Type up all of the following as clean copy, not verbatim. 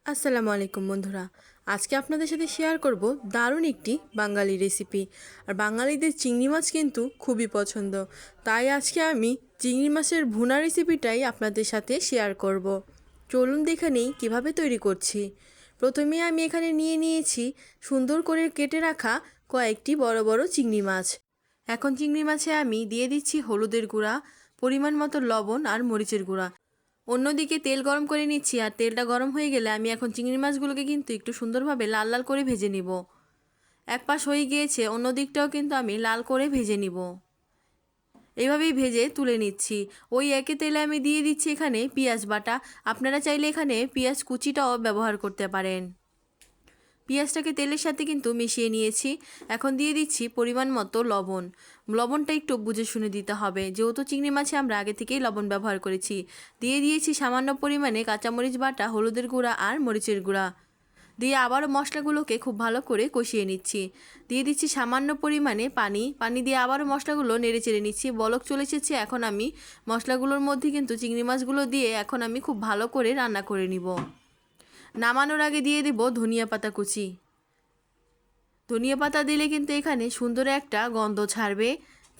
আসসালামু আলাইকুম বন্ধুরা। আজকে আপনাদের সাথে শেয়ার করব দারুণ একটি বাঙালি রেসিপি। আর বাঙালিদের চিংড়ি মাছ কিন্তু খুবই পছন্দ, তাই আজকে আমি চিংড়ি মাছের ভুনা রেসিপিটাই আপনাদের সাথে শেয়ার করব। চলুন দেখে নেই কীভাবে তৈরি করছি। প্রথমে আমি এখানে নিয়ে নিয়েছি সুন্দর করে কেটে রাখা কয়েকটি বড় বড় চিংড়ি মাছ। এখন চিংড়ি মাছে আমি দিয়ে দিচ্ছি হলুদের গুঁড়া, পরিমাণ মতো লবণ আর মরিচের গুঁড়া। অন্যদিকে তেল গরম করে নিচ্ছি, আর তেলটা গরম হয়ে গেলে আমি এখন চিংড়ি মাছগুলোকে কিন্তু একটু সুন্দরভাবে লাল লাল করে ভেজে নিব। এক পাশ হয়ে গিয়েছে, অন্য দিকটাও কিন্তু আমি লাল করে ভেজে নিব। এইভাবেই ভেজে তুলে নিচ্ছি। ওই একই তেলে আমি দিয়ে দিচ্ছি এখানে পেঁয়াজ বাটা। আপনারা চাইলে এখানে পেঁয়াজ কুচিটাও ব্যবহার করতে পারেন। পেঁয়াজটাকে তেলের সাথে কিন্তু মিশিয়ে নিয়েছি। এখন দিয়ে দিচ্ছি পরিমাণ মতো লবণ। লবণটা একটু বুঝে শুনে দিতে হবে, যেহেতু চিংড়ি মাছে আমরা আগে থেকেই লবণ ব্যবহার করেছি। দিয়ে দিয়েছি সামান্য পরিমাণে কাঁচামরিচ বাটা, হলুদের গুঁড়া আর মরিচের গুঁড়া। দিয়ে আবারও মশলাগুলোকে খুব ভালো করে কষিয়ে নিচ্ছি। দিয়ে দিচ্ছি সামান্য পরিমাণে পানি দিয়ে আবারও মশলাগুলো নেড়ে চেড়ে নিচ্ছি। বলক চলে এসেছে, এখন আমি মশলাগুলোর মধ্যে কিন্তু চিংড়ি মাছগুলো দিয়ে এখন আমি খুব ভালো করে রান্না করে নিব। নামানোর আগে দিয়ে দেব ধনিয়া পাতা কুচি। ধনিয়া পাতা দিলে কিন্তু এখানে সুন্দর একটা গন্ধ ছাড়বে,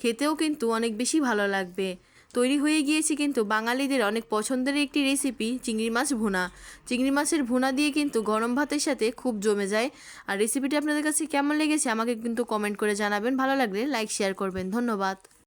খেতেও কিন্তু অনেক বেশি ভালো লাগবে। তৈরি হয়ে গিয়েছে কিন্তু বাঙালিদের অনেক পছন্দের একটি রেসিপি, চিংড়ি মাছ ভুনা। চিংড়ি মাছের ভুনা দিয়ে কিন্তু গরম ভাতের সাথে খুব জমে যায়। আর রেসিপিটি আপনাদের কাছে কেমন লেগেছে আমাকে কিন্তু কমেন্ট করে জানাবেন। ভালো লাগলে লাইক শেয়ার করবেন। ধন্যবাদ।